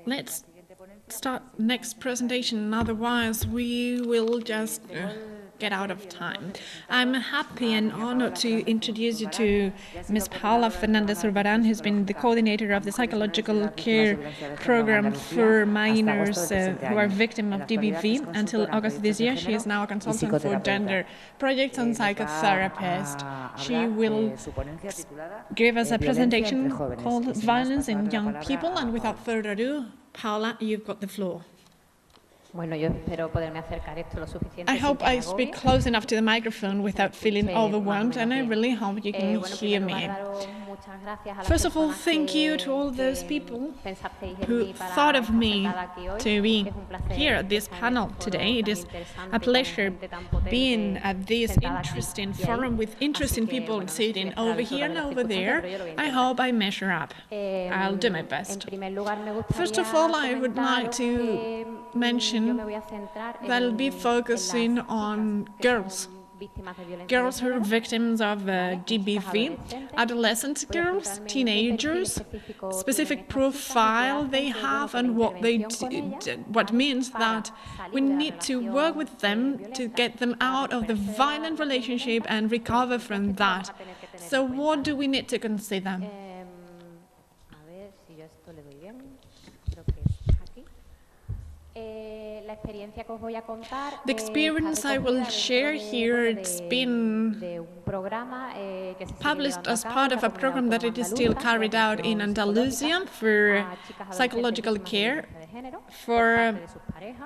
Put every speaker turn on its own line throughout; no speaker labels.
Let's start next presentation, otherwise we will just get out of time. I'm happy and honored to introduce you to Ms. Paula Fernandez-Zurbarán, who's been the coordinator of the psychological care program for minors who are victims of DBV until August this year. She is now a consultant for gender projects and psychotherapist. She will give us a presentation called Violence in Young People, and without further ado, Paula, you've got the floor. I hope I speak close enough to the microphone without feeling overwhelmed, and I really hope you can hear me. First of all, thank you to all those people who thought of me to be here at this panel today. It is a pleasure being at this interesting forum with interesting people sitting over here and over there. I hope I measure up. I'll do my best. First of all, I would like to mention that I'll be focusing on girls who are victims of GBV, adolescent girls, teenagers, specific profile they have, and what means that we need to work with them to get them out of the violent relationship and recover from that. So what do we need to consider? The experience I will share here, it's been published as part of a program that it is still carried out in Andalusia for psychological care for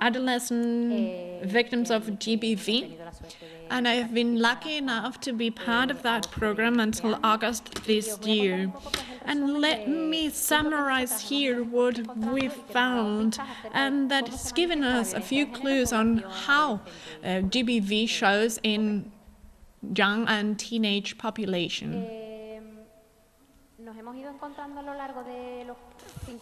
adolescent victims of GBV. And I have been lucky enough to be part of that program until August this year. And let me summarize here what we found, and that's given us a few clues on how GBV shows in young and teenage population.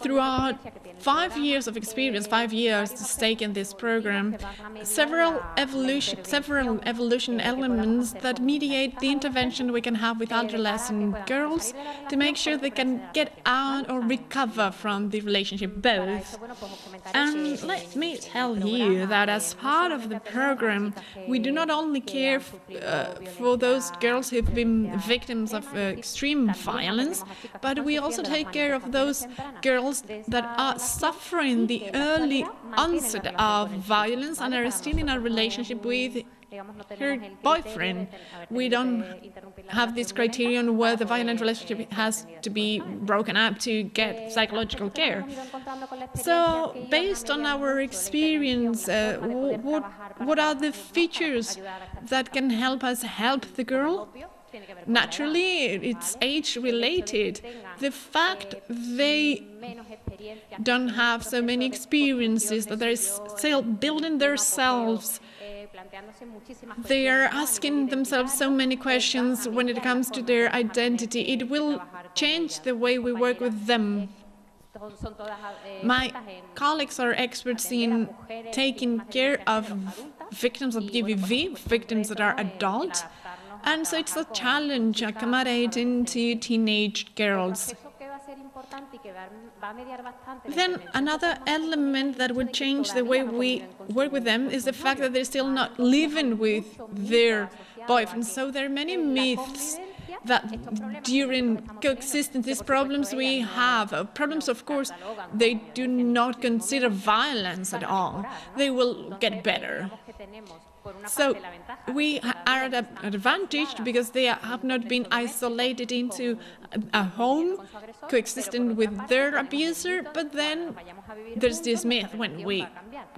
Throughout 5 years of experience, 5 years to stake in this program, several evolution elements that mediate the intervention we can have with adolescent girls to make sure they can get out or recover from the relationship, both. And let me tell you that as part of the program, we do not only care for those girls who've been victims of extreme violence, but we also take care of those girls that are suffering the early onset of violence and are still in a relationship with her boyfriend. We don't have this criterion where the violent relationship has to be broken up to get psychological care. So, based on our experience, what are the features that can help us help the girl? Naturally, it's age-related. The fact they don't have so many experiences, that they're still building themselves, they are asking themselves so many questions when it comes to their identity. It will change the way we work with them. My colleagues are experts in taking care of victims of GBV, victims that are adults. And so it's a challenge accommodating to teenage girls. Then another element that would change the way we work with them is the fact that they're still not living with their boyfriends. So there are many myths that during coexistence, these problems we have, problems of course, they do not consider violence at all. They will get better. So we are at an advantage because they have not been isolated into a home, coexisting with their abuser, but then there's this myth, when we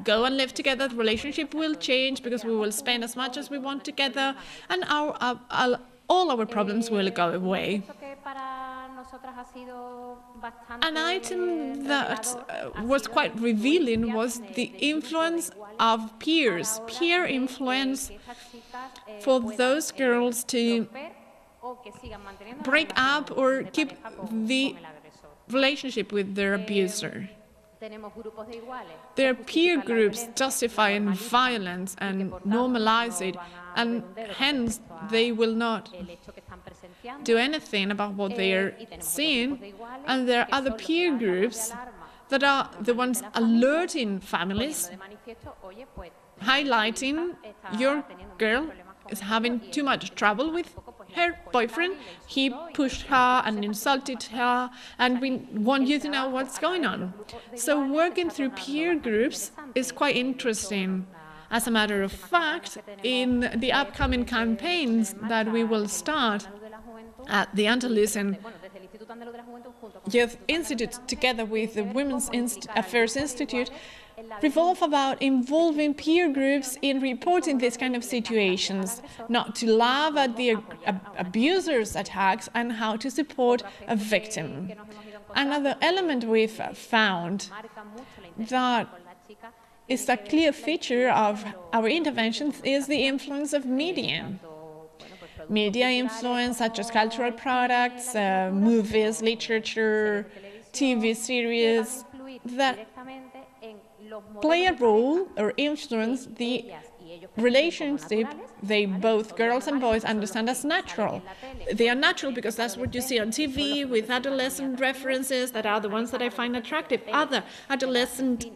go and live together, the relationship will change because we will spend as much as we want together, and all our problems will go away. An item that was quite revealing was the influence of peers, peer influence for those girls to break up or keep the relationship with their abuser. Their peer groups justify violence and normalize it, and hence they will not do anything about what they are seeing. And there are other peer groups that are the ones alerting families, highlighting your girl is having too much trouble with her boyfriend. He pushed her and insulted her, and we want you to know what's going on. So working through peer groups is quite interesting. As a matter of fact, in the upcoming campaigns that we will start at the Andalusian Youth Institute, together with the Women's Affairs Institute, revolve about involving peer groups in reporting these kind of situations, not to laugh at the abuser's attacks, and how to support a victim. Another element we've found that is a clear feature of our interventions is the influence of media. Media influence, such as cultural products, movies, literature, TV series, that play a role or influence the relationship both girls and boys understand as natural. They are natural because that's what you see on TV with adolescent references that are the ones that I find attractive. Other adolescent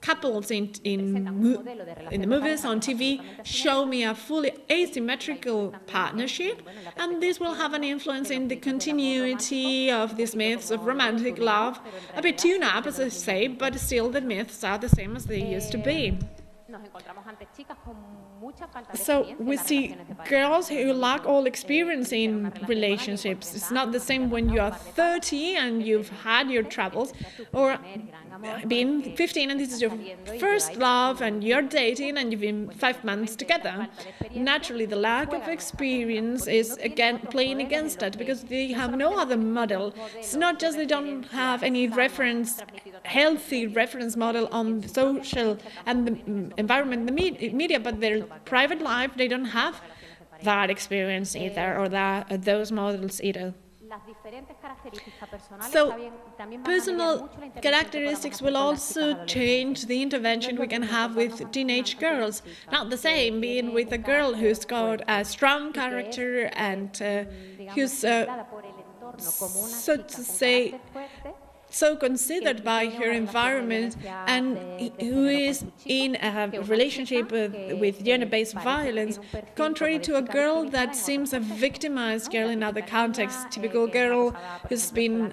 couples in the movies, on TV, show me a fully asymmetrical partnership, and this will have an influence in the continuity of these myths of romantic love. A bit tuned up, as I say, but still the myths are the same as they used to be. So we see girls who lack all experience in relationships. It's not the same when you are 30 and you've had your troubles, or being 15 and this is your first love and you're dating and you've been 5 months together. Naturally, the lack of experience is again playing against that because they have no other model. It's not just they don't have any healthy reference model on the social and the environment, the media, but their private life, they don't have that experience either, or those models either. So, personal characteristics will also change the intervention we can have with teenage girls. Not the same being with a girl who's got a strong character and who's, so to say, so considered by her environment and who is in a relationship with gender-based violence, contrary to a girl that seems a victimized girl in other contexts, typical girl who's been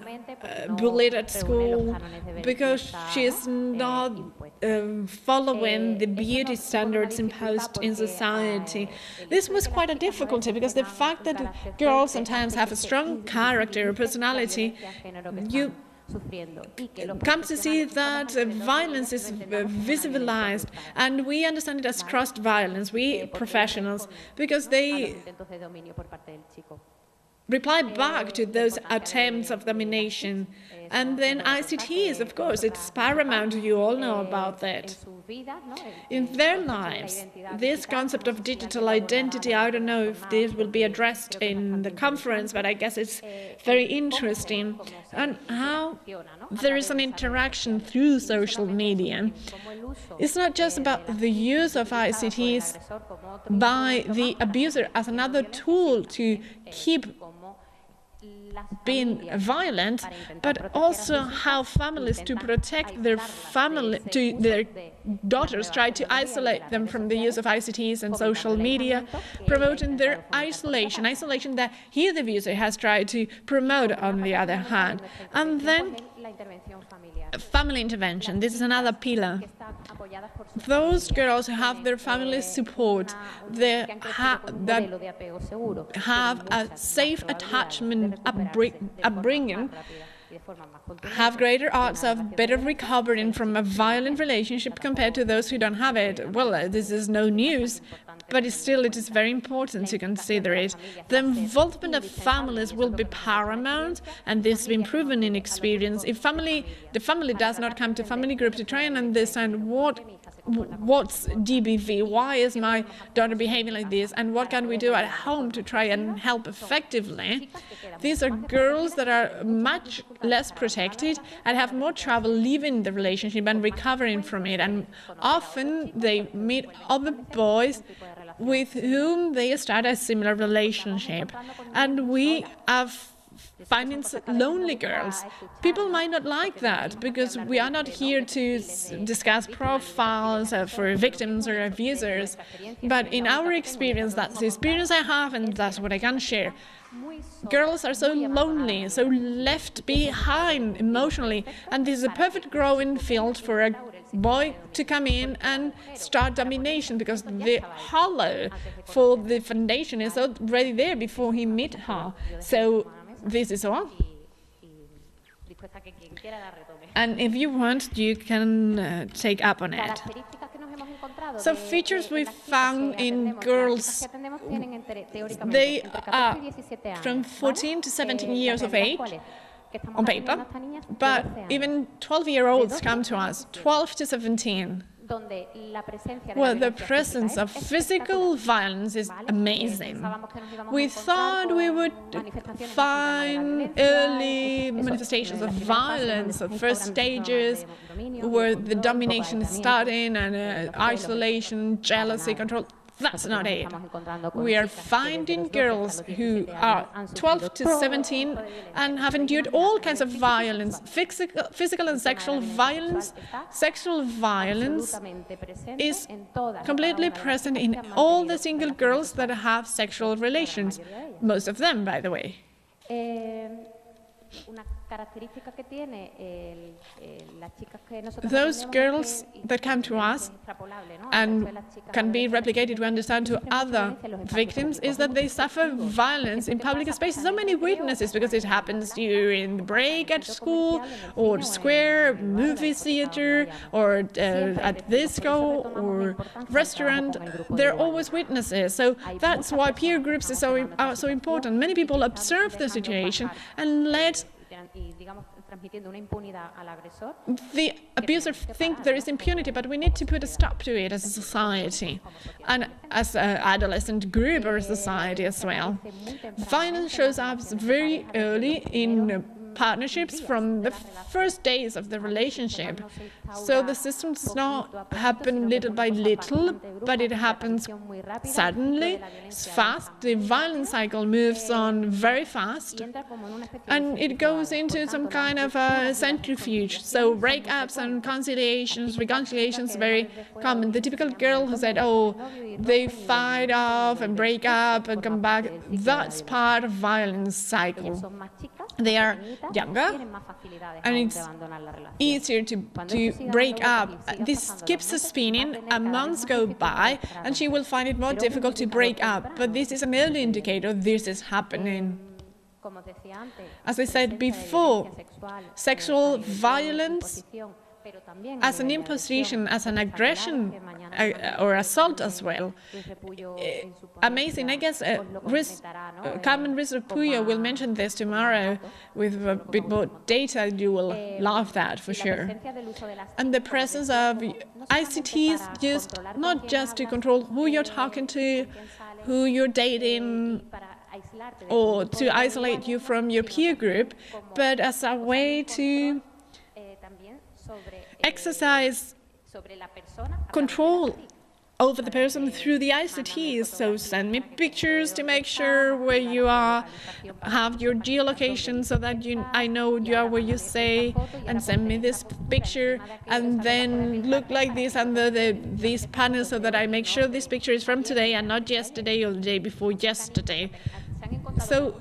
bullied at school because she is not following the beauty standards imposed in society. This was quite a difficulty because the fact that girls sometimes have a strong character or personality, you come to see that violence is visibilized, and we understand it as crossed violence, we professionals, because they reply back to those attempts of domination. And then ICTs, of course, it's paramount, you all know about that. In their lives, this concept of digital identity, I don't know if this will be addressed in the conference, but I guess it's very interesting, and how there is an interaction through social media. It's not just about the use of ICTs by the abuser as another tool to keep being violent, but also how families, to protect their daughters, try to isolate them from the use of ICTs and social media, promoting their isolation that he, the abuser, has tried to promote on the other hand. And then family intervention, this is another pillar. Those girls who have their family support, that have a safe attachment upbringing, have greater odds of better recovering from a violent relationship compared to those who don't have it. Well, this is no news, but it is very important to consider it. The involvement of families will be paramount, and this has been proven in experience. If the family does not come to family group to try and understand what's DBV, why is my daughter behaving like this, and what can we do at home to try and help effectively, these are girls that are much less protected and have more trouble leaving the relationship and recovering from it, and often they meet other boys with whom they start a similar relationship. And we have finding lonely girls. People might not like that because we are not here to discuss profiles for victims or abusers. But in our experience, that's the experience I have and that's what I can share. Girls are so lonely, so left behind emotionally, and this is a perfect growing field for a boy to come in and start domination because the hollow for the foundation is already there before he meet her. So this is all. And if you want, you can take up on it. So features we found in girls, they are from 14 to 17 years of age on paper, but even 12-year-olds come to us, 12 to 17. Well, the presence of physical violence is amazing. We thought we would find early manifestations of violence, of first stages, where the domination is starting and isolation, jealousy, control. That's not it. We are finding girls who are 12 to 17 and have endured all kinds of violence, physical and sexual violence. Sexual violence is completely present in all the single girls that have sexual relations, most of them, by the way. Those girls that come to us and can be replicated, we understand, to other victims is that they suffer violence in public spaces. So many witnesses, because it happens during the break at school or square, movie theater, or at disco or restaurant. They're always witnesses. So that's why peer groups are so important. Many people observe the situation and let the abuser think there is impunity, but we need to put a stop to it as a society and as an adolescent group or a society as well. Violence shows up very early in partnerships from the first days of the relationship. So the system does not happen little by little, but it happens suddenly, it's fast. The violence cycle moves on very fast, and it goes into some kind of a centrifuge. So breakups and reconciliations very common. The typical girl who said, oh, they fight off and break up and come back, that's part of violence cycle. They are younger, and it's easier to break up. This keeps us spinning, and months go by, and she will find it more difficult to break up. But this is an early indicator this is happening. As I said before, sexual violence as an imposition, as an aggression or assault as well. Amazing. I guess Carmen Ruiz-Puyo will mention this tomorrow with a bit more data. You will love that for sure. And the presence of ICTs used not just to control who you're talking to, who you're dating, or to isolate you from your peer group, but as a way to exercise control over the person through the ICTs. So send me pictures to make sure where you are, have your geolocation so that I know you are where you say, and send me this picture, and then look like this under these panels so that I make sure this picture is from today and not yesterday or the day before yesterday. So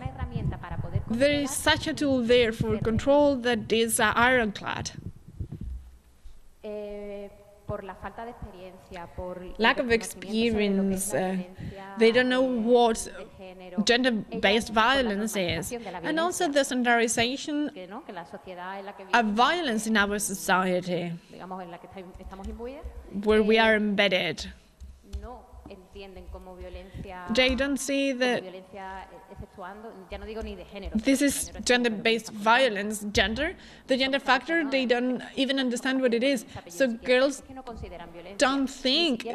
there is such a tool there for control that is ironclad. Lack of experience, they don't know what gender-based violence is, and also the standardization of violence in our society, where we are embedded. They don't see that this is gender-based violence, the gender factor, they don't even understand what it is. So girls don't think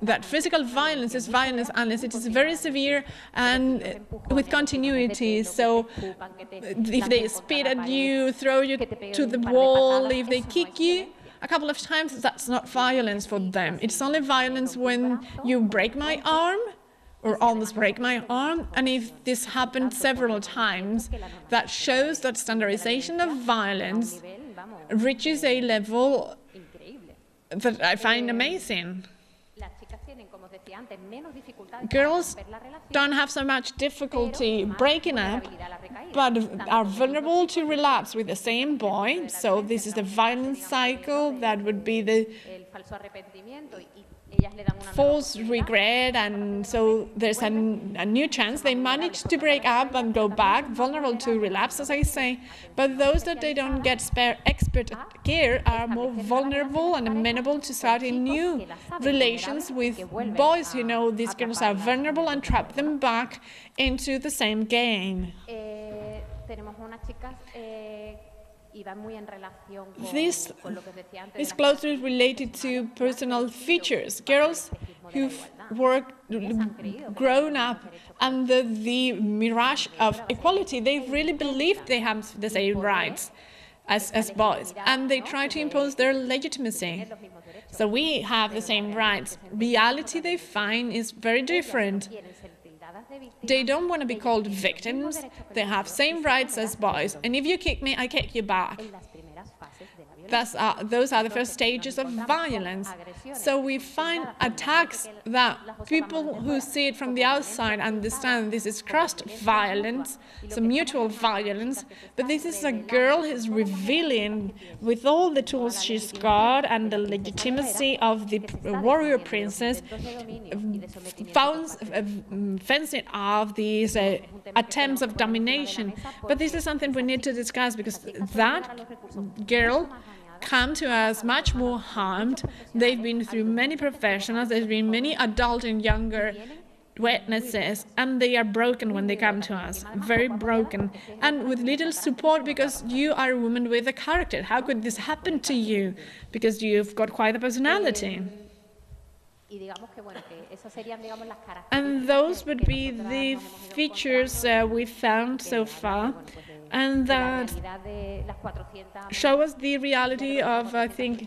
that physical violence is violence unless it is very severe and with continuity. So if they spit at you, throw you to the wall, if they kick you a couple of times, that's not violence for them. It's only violence when you break my arm or almost break my arm. And if this happened several times, that shows that standardization of violence reaches a level that I find amazing. Girls don't have so much difficulty breaking up, but are vulnerable to relapse with the same boy. So this is the violence cycle that would be the false regret, and so there's a new chance. They manage to break up and go back, vulnerable to relapse, as I say. But those that they don't get expert care are more vulnerable and amenable to starting new relations with boys who know these girls are vulnerable and trap them back into the same game. This is closely related to personal features. Girls who've grown up under the mirage of equality, they really believe they have the same rights as boys, and they try to impose their legitimacy. So we have the same rights. Reality, they find, is very different. They don't want to be called victims. They have same rights as boys. And if you kick me, I kick you back. Those are the first stages of violence. So we find attacks that people who see it from the outside understand this is crossed violence, it's a mutual violence, but this is a girl who's revealing with all the tools she's got and the legitimacy of the warrior princess, fencing off these attempts of domination. But this is something we need to discuss, because that girl come to us much more harmed. They've been through many professionals, there's been many adult and younger witnesses, and they are broken when they come to us, very broken, and with little support, because you are a woman with a character. How could this happen to you? Because you've got quite a personality. And those would be the features we found so far, and that show us the reality of, I think,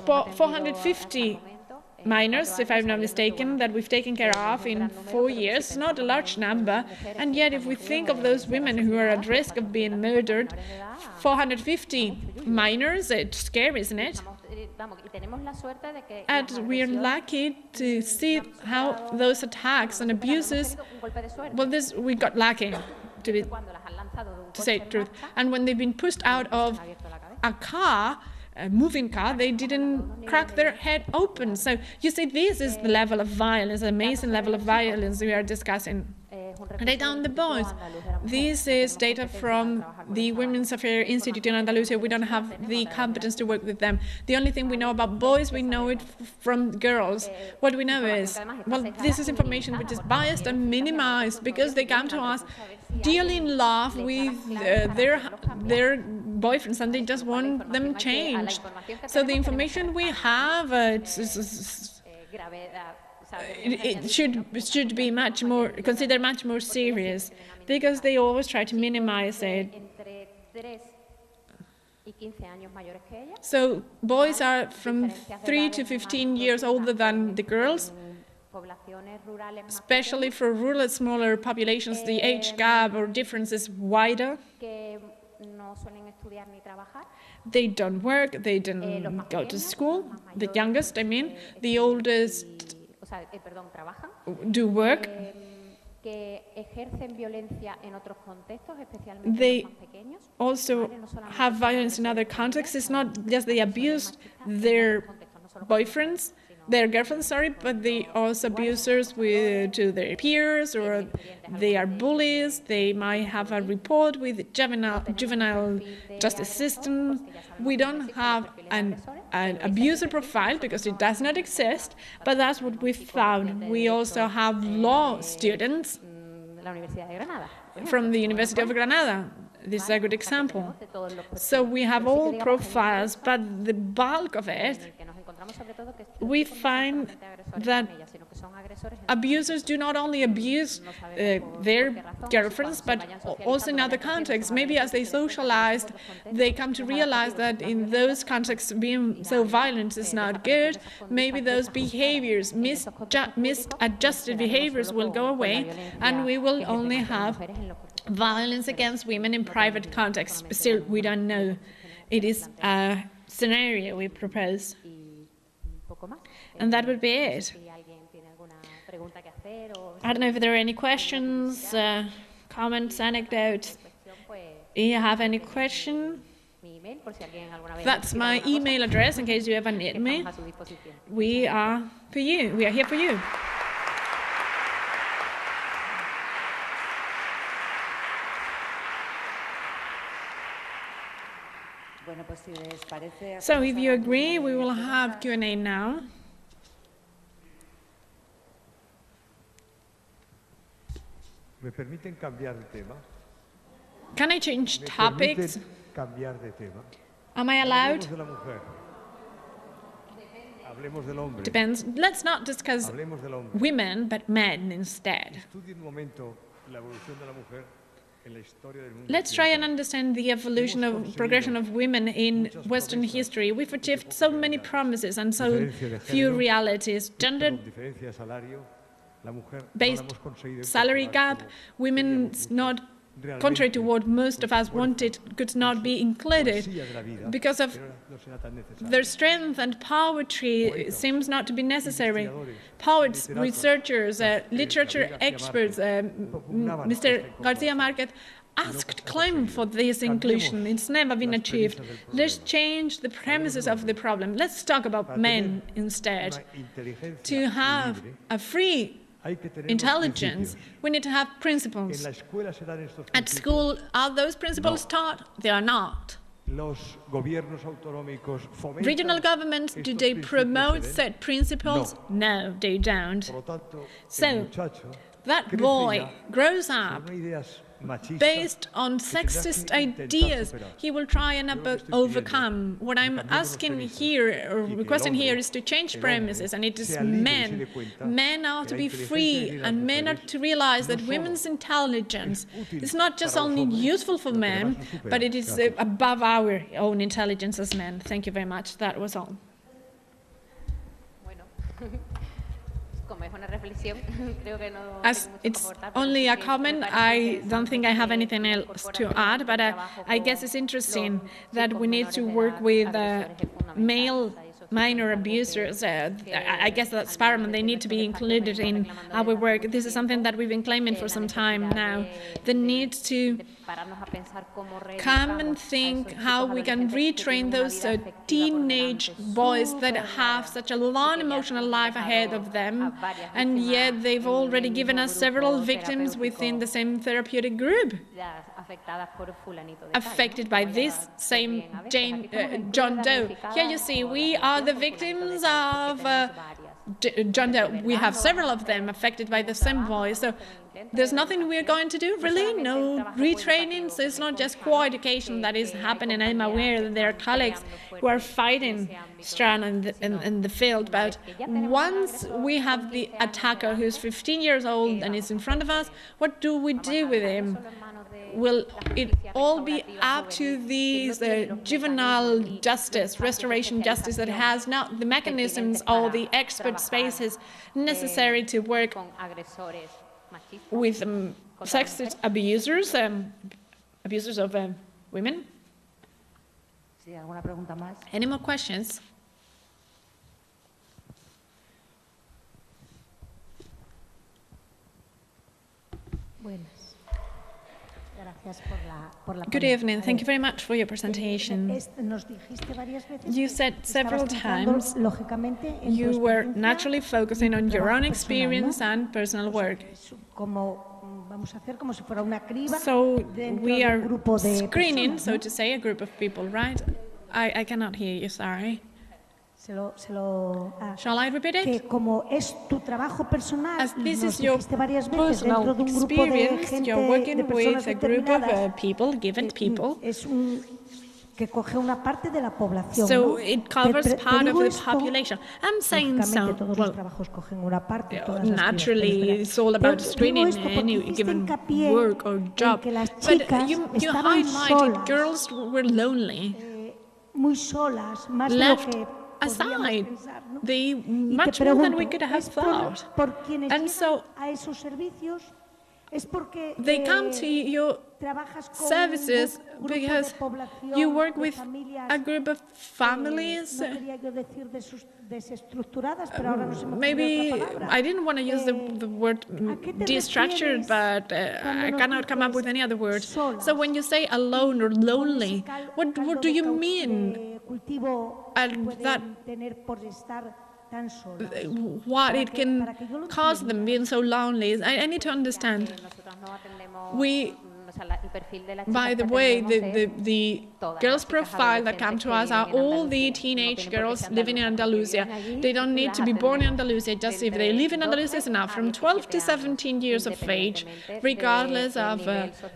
450 minors, if I'm not mistaken, that we've taken care of in 4 years. Not a large number, and yet if we think of those women who are at risk of being murdered, 450 minors, it's scary, isn't it? And we are lucky to see how those attacks and abuses, well, we got lucky, to say the truth. And when they've been pushed out of a moving car, they didn't crack their head open. So you see, this is the level of violence, amazing level of violence we are discussing. Data on the boys. This is data from the Women's Affairs Institute in Andalusia. We don't have the competence to work with them. The only thing we know about boys, we know it from girls. What we know is, well, this is information which is biased and minimized, because they come to us dearly in love with their boyfriends, and they just want them changed. So the information we have, it should be much more considered much more serious, because they always try to minimize it. So boys are from 3 to 15 years older than the girls. Especially for rural, smaller populations, the age gap or difference is wider. They don't work, they don't go to school. The youngest, I mean, the oldest do work. They also have violence in other contexts. It's not just they abuse their boyfriends, their girlfriends, but they also abusers to their peers, or they are bullies. They might have a report with juvenile justice system. We don't have an abuser profile because it does not exist, but that's what we found. We also have law students from the University of Granada. This is a good example. So we have all profiles, but the bulk of it, we find that abusers do not only abuse their girlfriends, but also in other contexts. Maybe as they socialized, they come to realize that in those contexts, being so violent is not good. Maybe those behaviors, misadjusted behaviors, will go away, and we will only have violence against women in private contexts. Still, we don't know. It is a scenario we propose. And that would be it. I don't know if there are any questions, comments, anecdotes. Do you have any question? That's my email address in case you ever need me. We are for you. We are here for you. So if you agree, we will have Q&A now. Can I change topics? Am I allowed? Depends. Let's not discuss women, but men instead. Let's try and understand the progression of women in Western history. We've achieved so many promises and so few realities. Gender-based salary gap, women's not, contrary to what most of us wanted, could not be included because of their strength, and poetry seems not to be necessary. Poets, researchers, literature experts, Mr. Garcia Marquez asked claim for this inclusion. It's never been achieved. Let's change the premises of the problem. Let's talk about men instead. To have a free intelligence, we need to have principles. At school, are those principles taught? They are not. Regional governments, do they promote set principles? No, they don't. So, that boy grows up based on sexist ideas he will try and overcome. What I'm asking here, or requesting here, is to change premises, and it is men. Men are to be free, and men are to realize that women's intelligence is not just only useful for men, but it is above our own intelligence as men. Thank you very much. That was all. As it's only a comment, I don't think I have anything else to add, but I guess it's interesting that we need to work with male minor abusers. I guess that's paramount. They need to be included in our work. This is something that we've been claiming for some time now. The need to come and think how we can retrain those teenage boys that have such a long emotional life ahead of them, and yet they've already given us several victims within the same therapeutic group affected by this same John Doe. Here you see, we are the victims of John Doe. We have several of them affected by the same voice. So there's nothing we're going to do, really? No retraining? So it's not just co-education that is happening. I'm aware that there are colleagues who are fighting Strand in the field, but once we have the attacker who's 15 years old and is in front of us, what do we do with him? Will it all be up to these juvenile justice, restoration justice, that has not the mechanisms or the expert spaces necessary to work with sexist abusers, abusers of women? Any more questions? Good evening. Thank you very much for your presentation. You said several times you were naturally focusing on your own experience and personal work. So we are screening, so to say, a group of people, right? I cannot hear you, sorry. Shall I repeat it? As this is your personal experience, you're working with a group of people, given people. So it covers part of the population. I'm saying so. Well, naturally, it's all about screening any given work or job. But you highlighted girls were lonely, left aside, much more than we could have thought. And so they come to your services because you work with a group of families. Maybe I didn't want to use the word destructured, but I cannot come up with any other word. So when you say alone or lonely, what do you mean? And that what it can cause them being so lonely. I need to understand. By the way, the girls' profile that come to us are all the teenage girls living in Andalusia. They don't need to be born in Andalusia, just if they live in Andalusia is enough, from 12 to 17 years of age, regardless of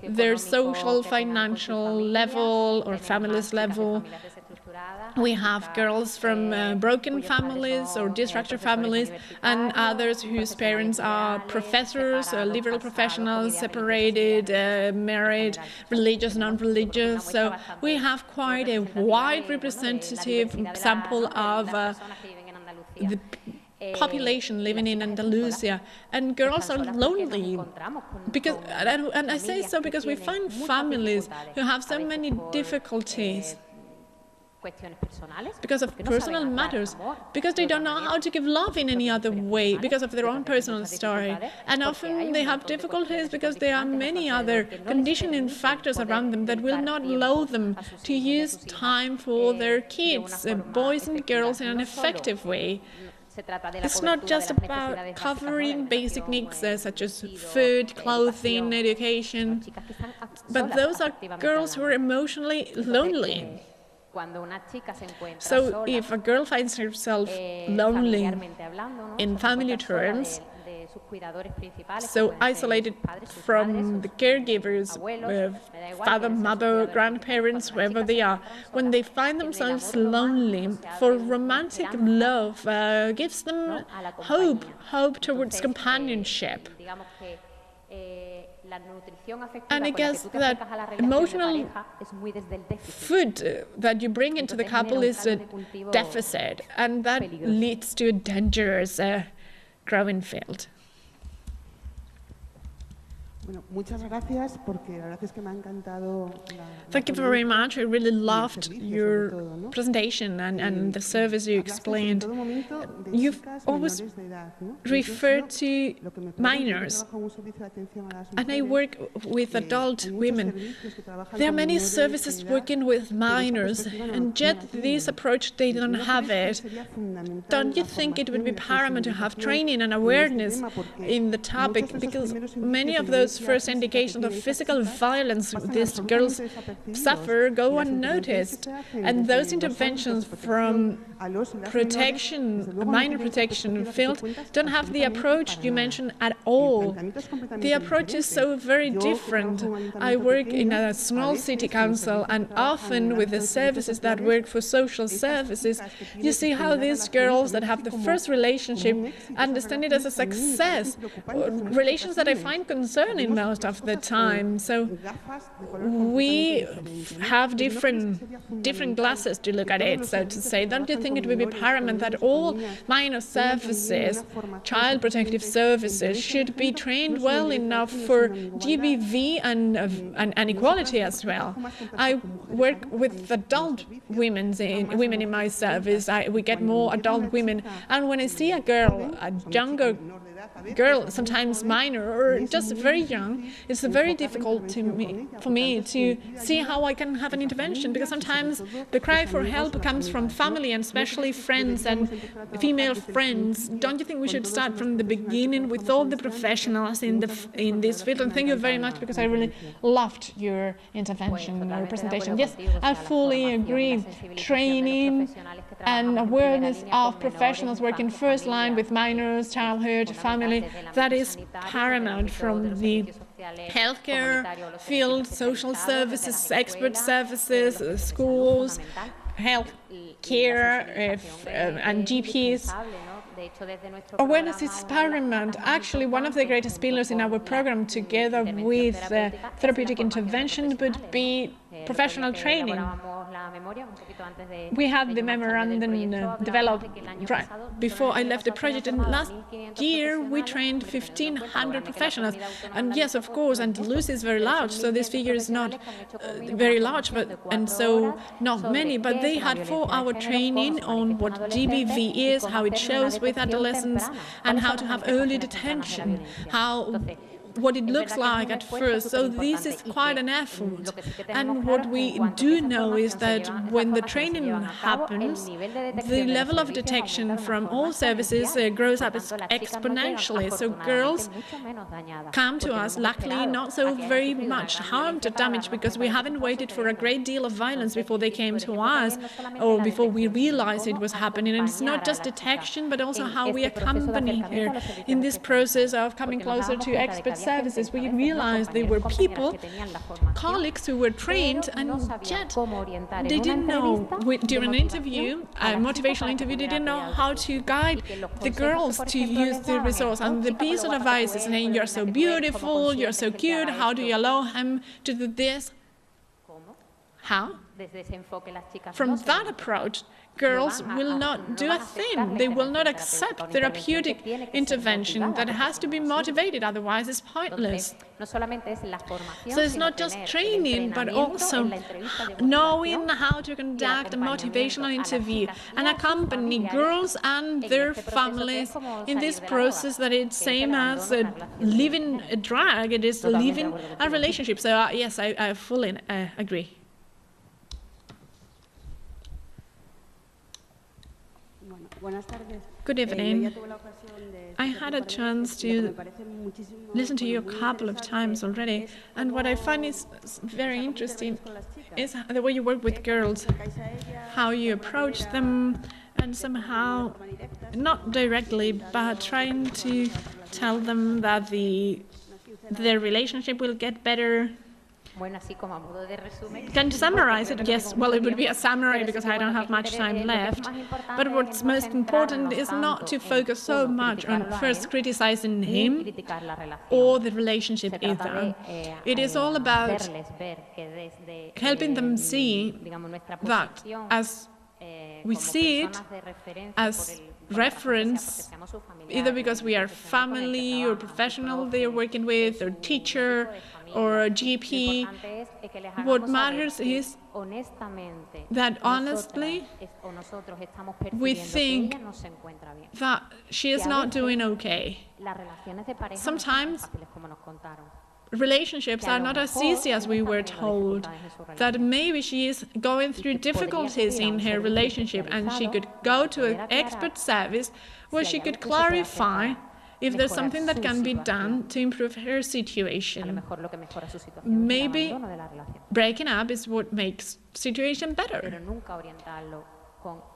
their social, financial level or family's level. We have girls from broken families or dysfunctional families and others whose parents are professors, liberal professionals, separated, married, religious, non-religious. So we have quite a wide representative sample of the population living in Andalusia, and girls are lonely because, and I say so because we find families who have so many difficulties because of personal matters, because they don't know how to give love in any other way, because of their own personal story. And often they have difficulties because there are many other conditioning factors around them that will not allow them to use time for their kids, boys and girls, in an effective way. It's not just about covering basic needs such as food, clothing, education, but those are girls who are emotionally lonely. So if a girl finds herself lonely in family terms, so isolated from the caregivers, father, mother, grandparents, whoever they are, when they find themselves lonely, for romantic love gives them hope towards companionship. And I guess that emotional food that you bring into the couple is a deficit, and that leads to a dangerous growing field. Thank you very much. I really loved your presentation and the service you explained. You've always referred to minors, and I work with adult women. There are many services working with minors, and yet this approach, they don't have it. Don't you think it would be paramount to have training and awareness in the topic, because many of those first indications of physical violence these girls suffer go unnoticed, and those interventions from minor protection field don't have the approach you mentioned at all. The approach is so very different. I work in a small city council, and often with the services that work for social services, you see how these girls that have the first relationship understand it as a success, relations that I find concerning most of the time. So we have different glasses to look at it, so to say. Don't you think it would be paramount that all minor services, child protective services, should be trained well enough for GBV and equality as well? I work with adult women in my service. We get more adult women, and when I see a girl, a younger girl, sometimes minor or just very young, it's very difficult for me to see how I can have an intervention, because sometimes the cry for help comes from family, and especially friends and female friends. Don't you think we should start from the beginning with all the professionals in this field? And thank you very much, because I really loved your intervention or presentation. Yes, I fully agree. Training and awareness of professionals working first line with minors, childhood, family, that is paramount, from the healthcare field, social services, expert services, schools, health care, and GPs. Awareness is paramount. Actually, one of the greatest pillars in our program, together with therapeutic intervention, would be professional training. We had the memorandum developed right before I left the project, and last year we trained 1,500 professionals. And yes, of course, Andalusia is very large, so this figure is not very large, and so not many, but they had 4-hour training on what GBV is, how it shows with adolescents, and how to have early detection, what it looks like at first. So this is quite an effort. And what we do know is that when the training happens, the level of detection from all services grows up exponentially. So girls come to us, luckily not so very much harmed or damaged, because we haven't waited for a great deal of violence before they came to us, or before we realized it was happening. And it's not just detection, but also how we accompany her in this process of coming closer to expert services. We realized they were people, colleagues who were trained, and yet they didn't know, during an interview, a motivational interview, they didn't know how to guide the girls to use the resource. And the piece of advice is saying, you're so beautiful, you're so cute, how do you allow him to do this? How? From that approach, girls will not do a thing. They will not accept therapeutic intervention. That has to be motivated, otherwise it's pointless. So it's not just training, but also knowing how to conduct a motivational interview and accompany girls and their families in this process that it's same as living a drug. It is living a relationship. So yes, I fully agree. Good evening. I had a chance to listen to you a couple of times already, and what I find is very interesting is the way you work with girls, how you approach them, and somehow, not directly, but trying to tell them that their relationship will get better. Can you summarize it? Yes, well, it would be a summary because I don't have much time left. But what's most important is not to focus so much on first criticizing him or the relationship either. It is all about helping them see that as we see it as reference, either because we are family or professional they are working with, or teacher, or a GP. What matters is that honestly we think that she is not doing okay. Sometimes relationships are not as easy as we were told, that maybe she is going through difficulties in her relationship, and she could go to an expert service where she could clarify if there's something that can be done to improve her situation. Maybe breaking up is what makes the situation better.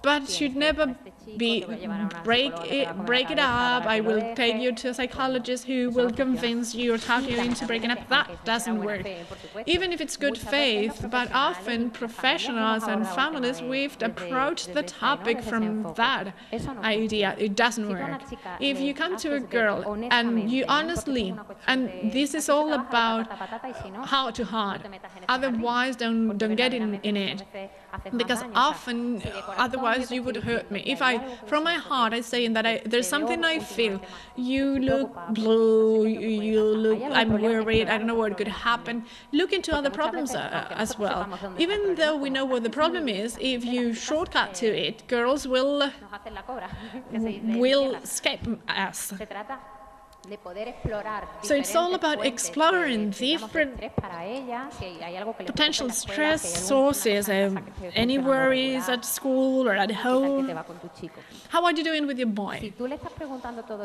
But should never be break it up. I will take you to a psychologist who will convince you or talk you into breaking up. That doesn't work. Even if it's good faith, but often professionals and families, we've approached the topic from that idea. It doesn't work. If you come to a girl and you honestly, and this is all about heart to heart, otherwise don't get in it. Because often, otherwise you would hurt me. If from my heart, I say that there's something I feel. You look blue, I'm worried, I don't know what could happen. Look into other problems as well. Even though we know what the problem is, if you shortcut to it, girls will escape us. So it's all about exploring different potential stress sources, any worries at school or at home. How are you doing with your boy?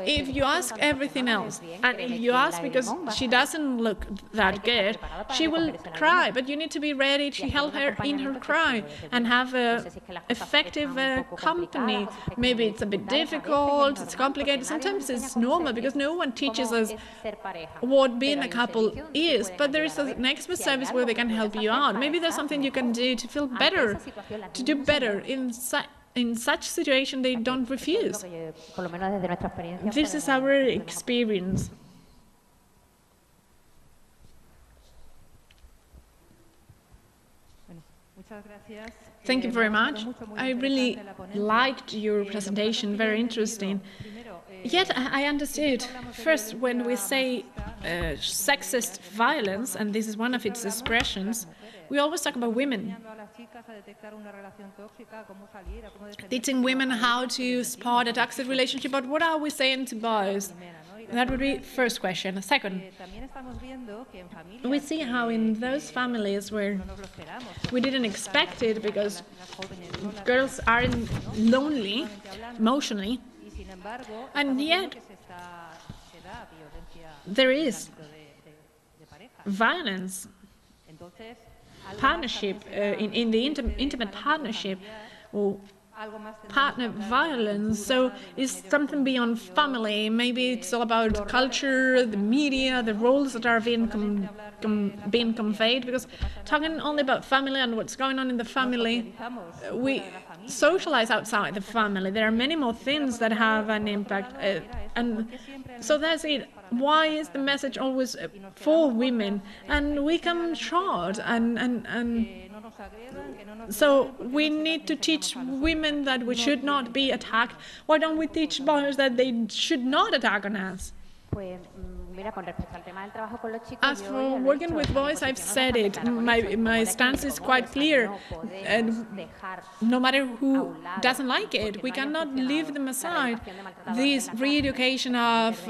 If you ask everything else, and if you ask because she doesn't look that good, she will cry, but you need to be ready to help her in her cry and have a effective company. Maybe it's a bit difficult, it's complicated, sometimes it's normal because no one teaches us what being a couple is, but there is an expert service where they can help you out. Maybe there's something you can do to feel better, to do better in such situation. They don't refuse. This is our experience. Thank you very much. I really liked your presentation, very interesting. Yet I understood, first, when we say sexist violence, and this is one of its expressions, we always talk about women. Teaching women how to spot a toxic relationship, but what are we saying to boys? That would be first question. Second, we see how in those families where we didn't expect it because girls are lonely emotionally, and yet there is violence, partnership, in the intimate partnership, or partner violence. So it's something beyond family. Maybe it's all about culture, the media, the roles that are being conveyed. Because talking only about family and what's going on in the family, we socialize outside the family. There are many more things that have an impact. And so that's it. Why is the message always for women? And we come short, and so we need to teach women that we should not be attacked. Why don't we teach boys that they should not attack on us? As for working with boys, I've said it. My stance is quite clear. And no matter who doesn't like it, we cannot leave them aside. This re-education of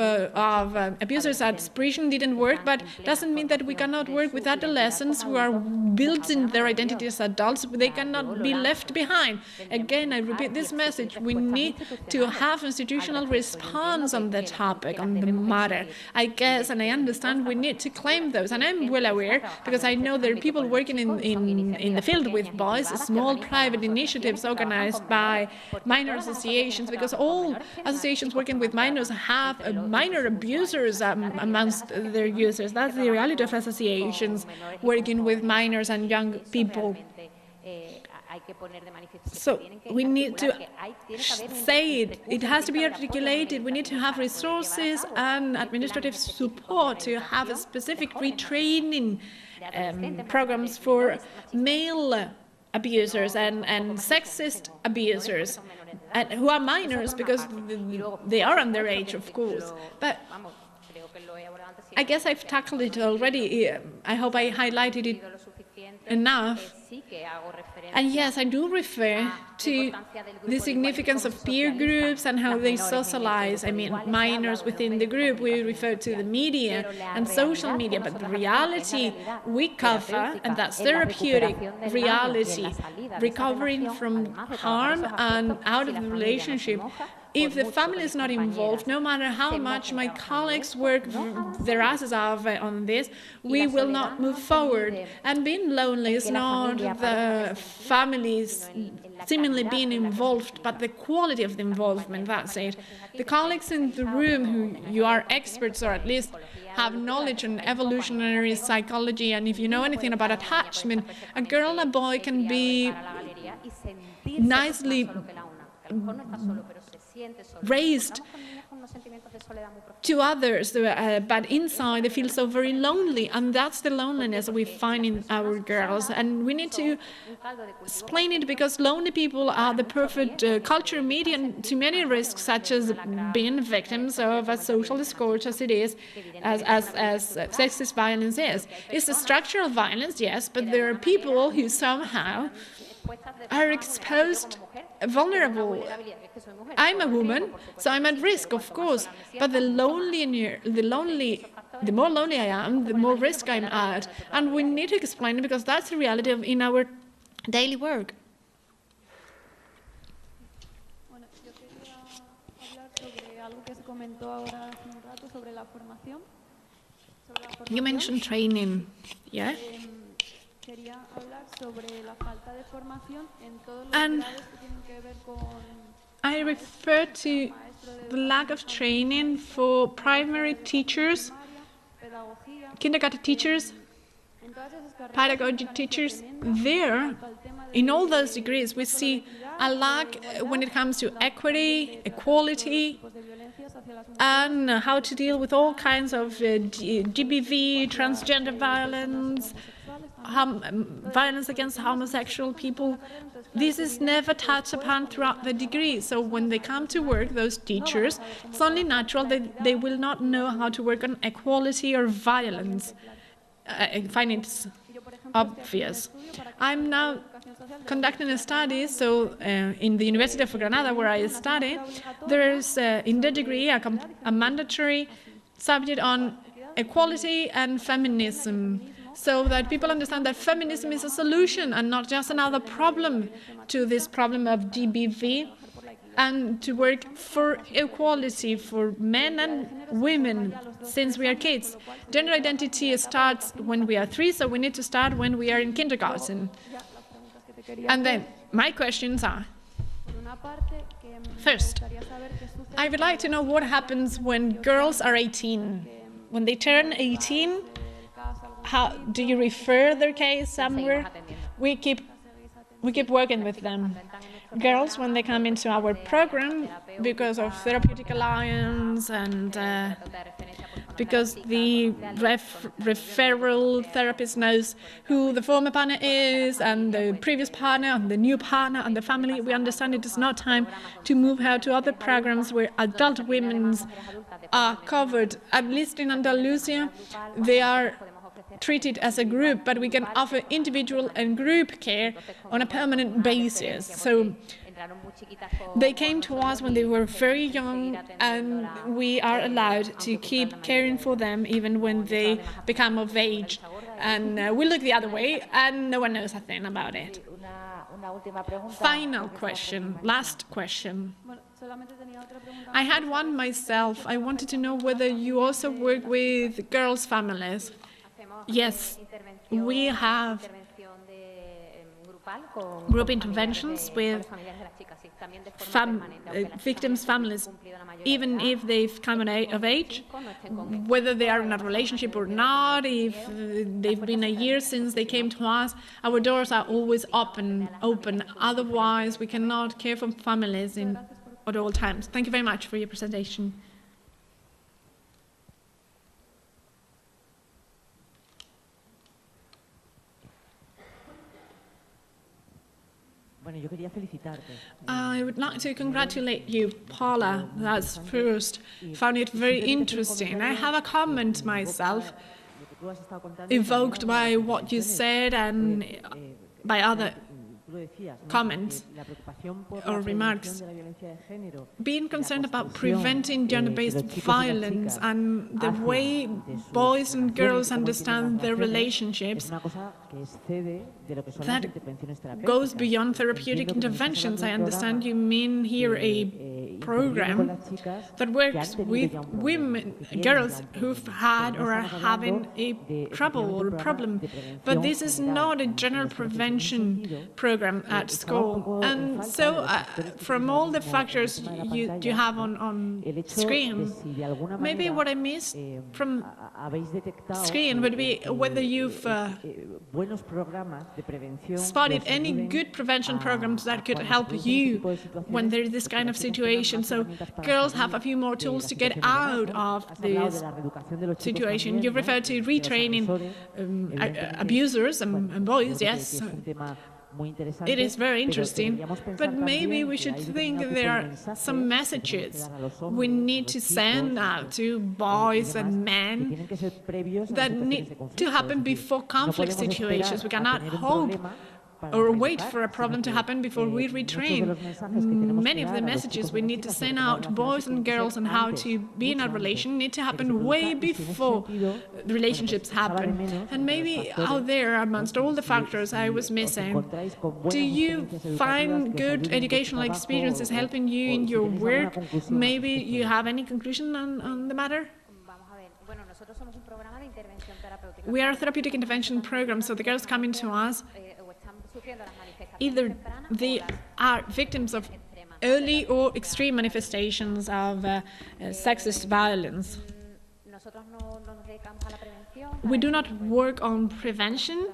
abusers at prison didn't work, but doesn't mean that we cannot work with adolescents who are building their identity as adults. They cannot be left behind. Again, I repeat this message. We need to have institutional response on the topic, on the matter. I guess, and I understand, we need to claim those. And I'm well aware, because I know there are people working in the field with boys, small private initiatives organized by minor associations, because all associations working with minors have minor abusers amongst their users. That's the reality of associations working with minors and young people. So we need to say it. It has to be articulated. We need to have resources and administrative support to have a specific retraining programs for male abusers and sexist abusers, and who are minors because they are underage, of course. But I guess I've tackled it already. I hope I highlighted it enough. And yes, I do refer to the significance of peer groups and how they socialize. I mean, minors within the group, we refer to the media and social media, but the reality we cover, and that's therapeutic reality, recovering from harm and out of the relationship. If the family is not involved, no matter how much my colleagues work their asses off on this, we will not move forward. And being lonely is not the families seemingly being involved, but the quality of the involvement, that's it. The colleagues in the room who you are experts, or at least have knowledge on evolutionary psychology, and if you know anything about attachment, a girl and a boy can be nicely raised to others, but inside they feel so very lonely, and that's the loneliness we find in our girls. And we need to explain it, because lonely people are the perfect culture median to many risks, such as being victims of a social scourge, as it is, as sexist violence is. It's a structural violence, yes, but there are people who somehow are exposed vulnerable. I'm a woman, so I'm at risk, of course. But the more lonely I am, the more risk I'm at. And we need to explain it because that's the reality in our daily work. You mentioned training, yeah? And I refer to the lack of training for primary teachers, kindergarten teachers, pedagogy teachers. There, in all those degrees, we see a lack when it comes to equity, equality, and how to deal with all kinds of GBV, transgender violence, violence against homosexual people. This is never touched upon throughout the degree. So when they come to work, those teachers, it's only natural that they will not know how to work on equality or violence. I find it's obvious. I'm now conducting a study, so in the University of Granada, where I study, there is in the degree a mandatory subject on equality and feminism, so that people understand that feminism is a solution and not just another problem to this problem of GBV, and to work for equality for men and women since we are kids. Gender identity starts when we are 3, so we need to start when we are in kindergarten. And then my questions are, first, I would like to know what happens when girls are 18. When they turn 18, how do you refer their case somewhere? We keep working with them. Girls, when they come into our program, because of Therapeutic Alliance and because the referral therapist knows who the former partner is and the previous partner and the new partner and the family, we understand it is not time to move her to other programs where adult women are covered. At least in Andalusia, they are treated as a group, but we can offer individual and group care on a permanent basis. So they came to us when they were very young, and we are allowed to keep caring for them even when they become of age. And we look the other way, and no one knows a thing about it. Final question, last question. I had one myself. I wanted to know whether you also work with girls' families. Yes, we have group interventions with victims' families, even if they've come of age, whether they are in a relationship or not, if they've been a year since they came to us, our doors are always open. Otherwise, we cannot care for families at all times. Thank you very much for your presentation. I would like to congratulate you, Paula. That's first. Found it very interesting. I have a comment myself, evoked by what you said and by other comments or remarks. Being concerned about preventing gender-based violence and the way boys and girls understand their relationships, that goes beyond therapeutic interventions. I understand you mean here a program that works with women, girls who've had or are having a trouble or a problem. But this is not a general prevention program at school. And so from all the factors you have on screen, maybe what I missed from screen would be whether you've spotted any good prevention programs that could help you when there's this kind of situation, so girls have a few more tools to get out of this situation. You refer to retraining abusers and boys, yes. It is very interesting, but maybe we should think that there are some messages we need to send out to boys and men that need to happen before conflict situations. We cannot hope or wait for a problem to happen before we retrain. Many of the messages we need to send out, boys and girls, on how to be in a relation need to happen way before the relationships happen. And maybe out there, amongst all the factors I was missing, do you find good educational experiences helping you in your work? Maybe you have any conclusion on the matter? We are a therapeutic intervention program, so the girls coming to us, either they are victims of early or extreme manifestations of sexist violence. We do not work on prevention.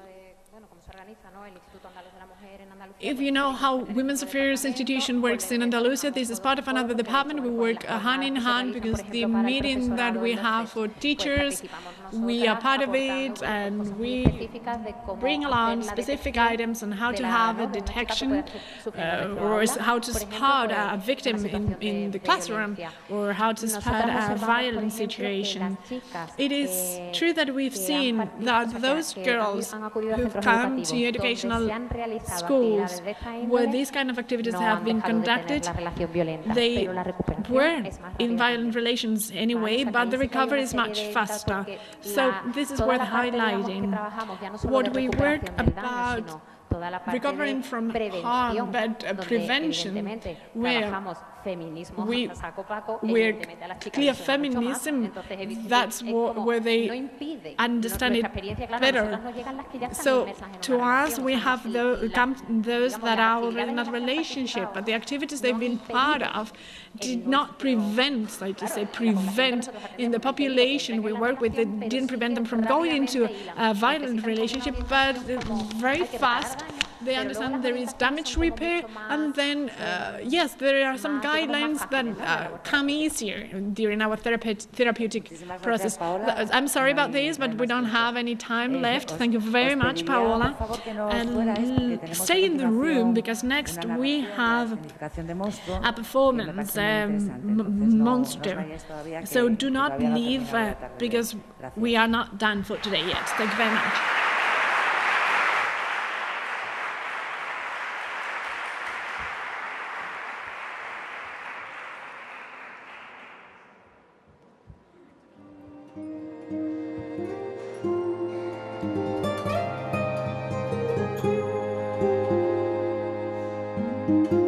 If you know how Women's Affairs Institution works in Andalusia, this is part of another department. We work hand in hand because the meeting that we have for teachers, we are part of it, and we bring along specific items on how to have a detection or how to spot a victim in the classroom or how to spot a violent situation. It is true that we've seen that those girls who've come to educational schools where these kind of activities have been conducted, they were in violent relations anyway, but the recovery is much faster. So this is worth highlighting. What we work about recovering from harm, but prevention, where we work clear feminism, that's where they understand it better. So to us, we have those that are already in a relationship, but the activities they've been part of did not prevent, so to say, prevent in the population we work with, it didn't prevent them from going into a violent relationship, but very fast they understand there is damage repair, and then, yes, there are some guidelines that come easier during our therapeutic process. I'm sorry about this, but we don't have any time left. Thank you very much, Paola. And stay in the room, because next we have a performance, Monster. So do not leave, because we are not done for today yet. Thank you very much.
Thank you.